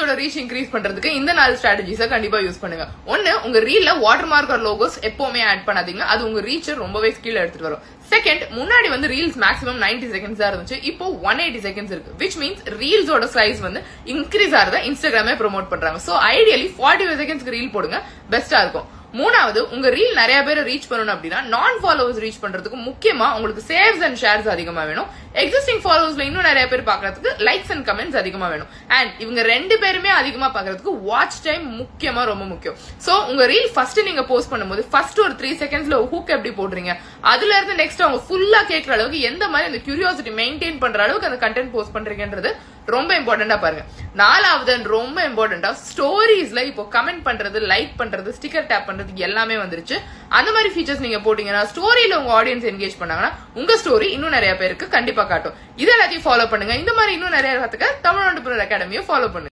ஆடியன்ஸோட reach increase பண்றதுக்கு இந்த 4 ஸ்ட்ராட்டஜிஸை கண்டிப்பா யூஸ் பண்ணுங்க. ஒன்னு, உங்க ரீல்ல வாட்டர் மார்க் ஆர் லோகோஸ் எப்பவுமே ஆட் பண்ணாதீங்க. அது உங்க ரீச் ரொம்பவே கீழே எடுத்துட்டு வரும். செகண்ட், முன்னாடி வந்து ரீல்ஸ் மேக்ஸிமம் 90 செகண்ட்ஸ் தான் இருந்துச்சு. இப்போ 180 செகண்ட்ஸ் இருக்கு. விச் மீன்ஸ் ரீல்ஸோட சைஸ் வந்து இன்க்ரீஸ் ஆறத இன்ஸ்டாகிராமே ப்ரோமோட் பண்றாங்க. சோ ஐடியலி 45 செகண்ட்ஸ்க்கு ரீல் போடுங்க, பெஸ்டா இருக்கும். மூணாவது, உங்க ரீல் நிறைய பேரை ரீச் பண்ணணும் அப்படின்னா நான் ஃபாலோவர்ஸ் ரீச் பண்றதுக்கு முக்கியமா உங்களுக்கு சேவ்ஸ் அண்ட் ஷேர்ஸ் அதிகமா வேணும். எக்ஸிஸ்டிங் ஃபாலோவர்ஸ்ல இன்னும் நிறைய பேர் பாக்குறதுக்கு லைக்ஸ் அண்ட் கமெண்ட்ஸ் அதிகமா வேணும். அண்ட் இவங்க 2 பேருமே அதிகமா பாக்குறதுக்கு வாட்ச் டைம் முக்கியமா ரொம்ப முக்கியம். சோ உங்க ரீல் ஃபர்ஸ்ட் நீங்க போஸ்ட் பண்ணும்போது ஃபர்ஸ்ட் ஒரு 3 செகண்ட்ஸ்ல ஹூக் எப்படி போடுறீங்க, அதுல இருந்து நெக்ஸ்ட் அவங்க ஃபுல்லா கேட்கற அளவுக்கு எந்த மாதிரி அந்த கியூரியாசிட்டி மெயின்டைன் பண்ற அளவுக்கு அந்த கண்டென்ட் போஸ்ட் பண்றீங்கன்றது ரொம்ப இம்பார்ட்டன்டா பாருங்க. நாலாவது ரொம்ப இம்பார்ட்டன்டா ஸ்டோரிஸ்ல இப்போ கமெண்ட் பண்றது, லைக் பண்றது, ஸ்டிக்கர் டேப் பண்றது எல்லாமே வந்துருச்சு. அந்த மாதிரி ஃபீச்சர்ஸ் நீங்க போட்டீங்கன்னா ஸ்டோரியில உங்க ஆடியன்ஸ் என்கேஜ் பண்ணாங்கன்னா உங்க ஸ்டோரி இன்னும் நிறைய பேருக்கு கண்டிப்பா காட்டும். இது எல்லாத்தையும் ஃபாலோ பண்ணுங்க. இந்த மாதிரி இன்னும் நிறைய கத்துக்க தமிழ் ஆண்டர்பிரினர் அகாடமியை ஃபாலோ பண்ணுங்க.